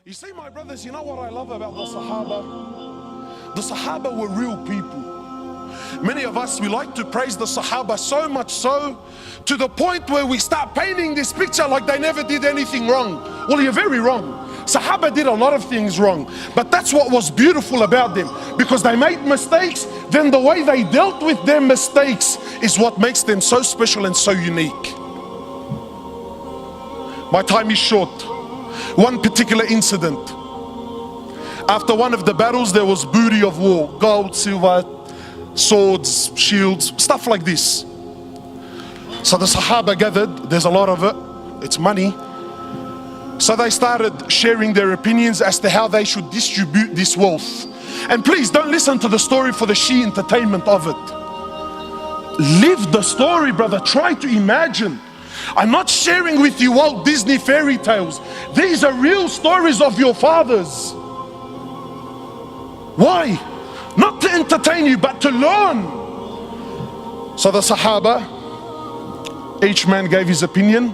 You see, my brothers, you know what I love about the Sahaba? The Sahaba were real people. Many of us, we like to praise the Sahaba so much so, to the point where we start painting this picture like they never did anything wrong. Well, you're very wrong. Sahaba did a lot of things wrong, but that's what was beautiful about them, because they made mistakes. Then the way they dealt with their mistakes is what makes them so special and so unique. My time is short. One particular incident. After one of the battles, there was booty of war, gold, silver, swords, shields, stuff like this. So the Sahaba gathered, there's a lot of it, it's money. So they started sharing their opinions as to how they should distribute this wealth. And please don't listen to the story for the sheer entertainment of it. Live the story, brother. Try to imagine. I'm not sharing with you Walt Disney fairy tales. These are real stories of your fathers. Why? Not to entertain you, but to learn. So the Sahaba, each man gave his opinion.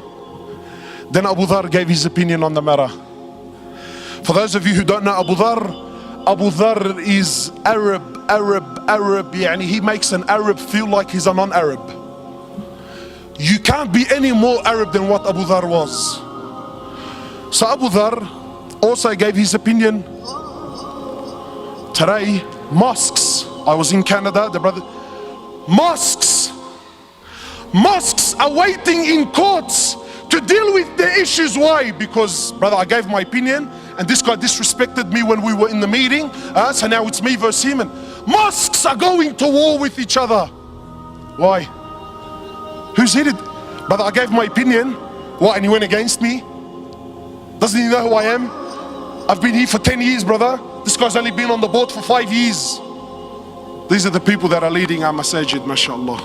Then Abu Dhar gave his opinion on the matter. For those of you who don't know Abu Dhar is Arab. Yani he makes an Arab feel like he's a non-Arab. You can't be any more Arab than what Abu Dhar was. So Abu Dhar also gave his opinion. Today, mosques. I was in Canada, the brother. Mosques are waiting in courts to deal with the issues. Why? Because, brother, I gave my opinion and this guy disrespected me when we were in the meeting. So now it's me versus him. And mosques are going to war with each other. Why? Who's hit it? Brother, I gave my opinion. What, and he went against me? Doesn't he know who I am? I've been here for 10 years, brother. This guy's only been on the board for 5 years. These are the people that are leading our masajid, mashallah.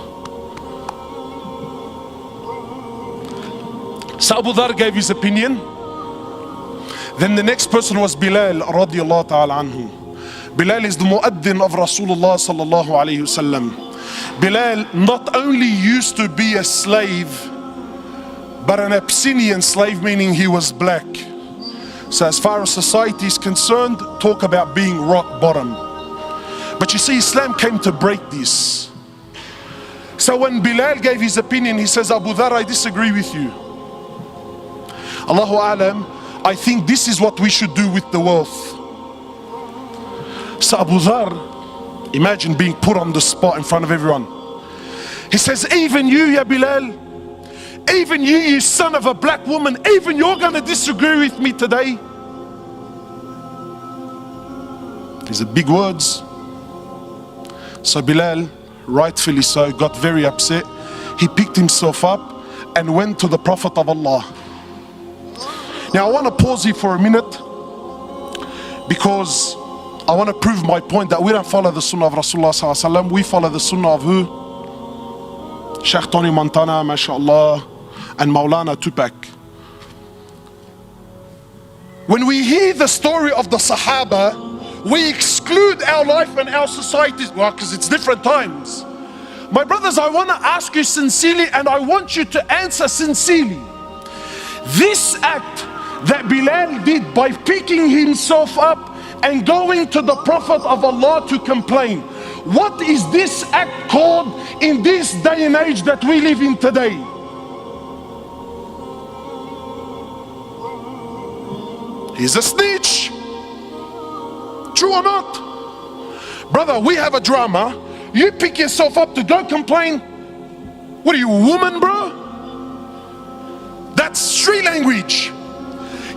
So Abu Dhar gave his opinion. Then the next person was Bilal radiallahu ta'ala anhu. Bilal is the muaddin of Rasulullah sallallahu alayhi wasallam. Bilal not only used to be a slave, but an Abyssinian slave, meaning he was black. So as far as society is concerned, talk about being rock bottom. But you see, Islam came to break this. So when Bilal gave his opinion, he says, Abu Dhar, I disagree with you. Allahu Alam, I think this is what we should do with the wealth. So Abu Dhar, imagine being put on the spot in front of everyone. He says, even you, ya Bilal, even you son of a black woman, even you're going to disagree with me today. These are big words. So Bilal, rightfully so, got very upset. He picked himself up and went to the Prophet of Allah. Now I want to pause here for a minute, because I want to prove my point that we don't follow the sunnah of Rasulullah sallallahu alaihi wasallam. We follow the sunnah of who? Sheikh Tony Montana, mashallah, and Maulana Tupac. When we hear the story of the Sahaba, we exclude our life and our societies. Well, because it's different times. My brothers, I want to ask you sincerely, and I want you to answer sincerely. This act that Bilal did by picking himself up and going to the Prophet of Allah to complain, what is this act called in this day and age that we live in today? He's a snitch. True or not? Brother, we have a drama. You pick yourself up to go complain. What are you, a woman, bro? That's street language.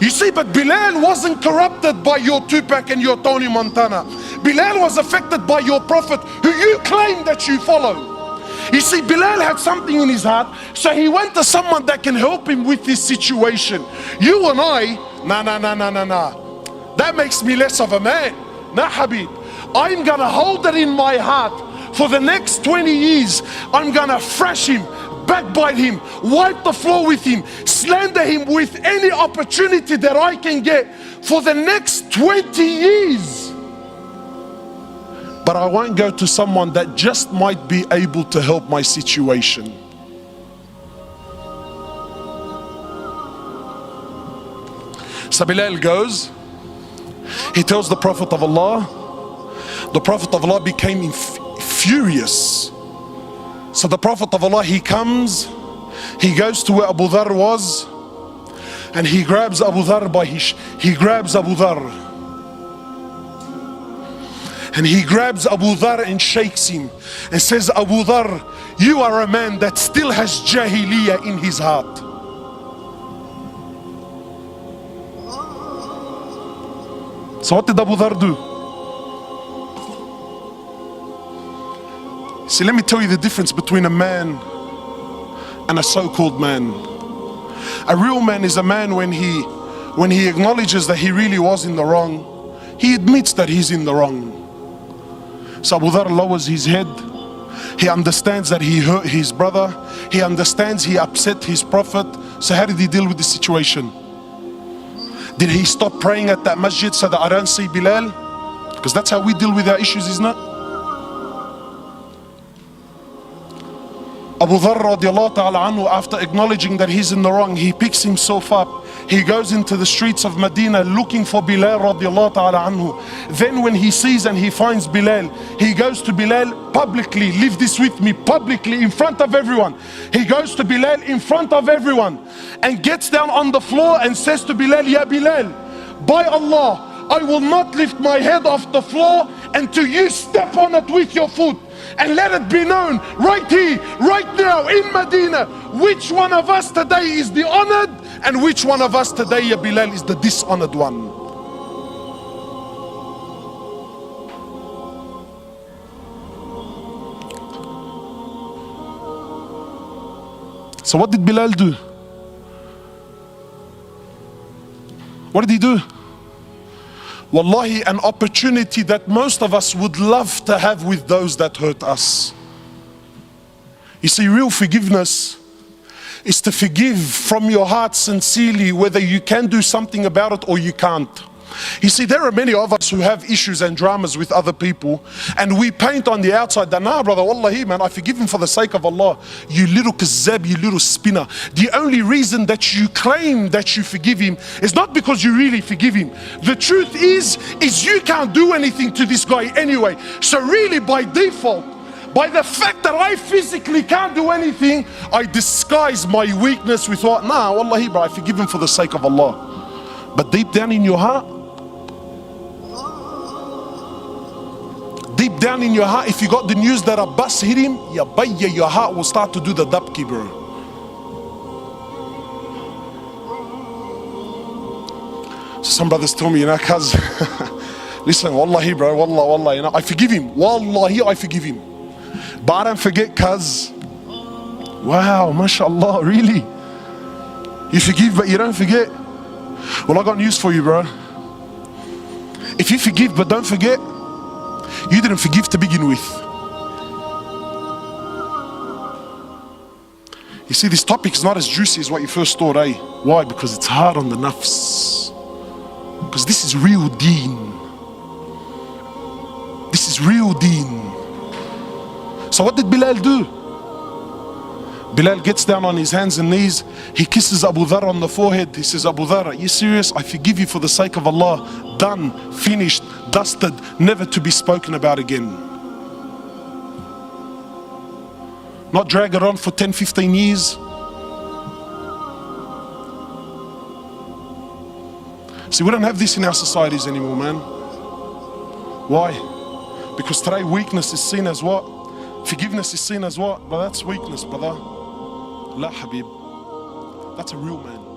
You see, but Bilal wasn't corrupted by your Tupac and your Tony Montana. Bilal was affected by your Prophet, who you claim that you follow. You see, Bilal had something in his heart, so he went to someone that can help him with this situation. You and I, nah. That makes me less of a man. Nah, Habib. I'm gonna hold it in my heart for the next 20 years. I'm gonna thrash him, backbite him, wipe the floor with him, slander him with any opportunity that I can get for the next 20 years. But I won't go to someone that just might be able to help my situation. So Bilal goes, He tells the Prophet of Allah. The Prophet of Allah became furious. So the Prophet of Allah, he comes, he goes to where Abu Dharr was, and he grabs Abu Dharr and he grabs Abu Dharr and shakes him and says, Abu Dharr, you are a man that still has jahiliyyah in his heart. So what did Abu Dharr do? See, let me tell you the difference between a man and a so-called man. A real man is a man when he acknowledges that he really was in the wrong, he admits that he's in the wrong. So Abu Dharr lowers his head. He understands that he hurt his brother. He understands he upset his Prophet. So how did he deal with the situation? Did he stop praying at that masjid so that I don't see Bilal? Because that's how we deal with our issues, isn't it? Abu Dharr radiallahu ta'ala anhu, after acknowledging that he's in the wrong, he picks himself up. He goes into the streets of Medina looking for Bilal radiallahu ta'ala anhu. Then when he sees and he finds Bilal, he goes to Bilal publicly. Leave this with me, publicly, in front of everyone. He goes to Bilal in front of everyone and gets down on the floor and says to Bilal, Ya Bilal, by Allah, I will not lift my head off the floor until you step on it with your foot. And let it be known right here, right now in Medina, which one of us today is the honored and which one of us today, Ya Bilal, is the dishonored one. So what did Bilal do? What did he do? Wallahi, an opportunity that most of us would love to have with those that hurt us. You see, real forgiveness is to forgive from your heart sincerely, whether you can do something about it or you can't. You see, there are many of us who have issues and dramas with other people, and we paint on the outside that, nah brother, wallahi man, I forgive him for the sake of Allah. You little kazzab, you little spinner. The only reason that you claim that you forgive him is not because you really forgive him. The truth is you can't do anything to this guy anyway. So really by default, by the fact that I physically can't do anything, I disguise my weakness with what? Nah, wallahi bro, I forgive him for the sake of Allah. But deep down in your heart, deep down in your heart, if you got the news that a bus hit him, ya bayya, your heart will start to do the dabki, bro. So some brothers tell me, you know, cuz, listen, wallahi bro, wallah, you know, I forgive him. Wallahi, I forgive him. But I don't forget, cuz. Wow, mashallah, really? You forgive but you don't forget? Well, I got news for you, bro. If you forgive but don't forget, you didn't forgive to begin with. You see, this topic is not as juicy as what you first thought, eh? Why? Because it's hard on the nafs. Because this is real deen. This is real deen. So what did Bilal do? Bilal gets down on his hands and knees. He kisses Abu Dharr on the forehead. He says, Abu Dharr, are you serious? I forgive you for the sake of Allah. Done, finished, dusted, never to be spoken about again. Not drag it on for 10, 15 years. See, we don't have this in our societies anymore, man. Why? Because today weakness is seen as what? Forgiveness is seen as what? But that's weakness, brother. La Habib. That's a real man.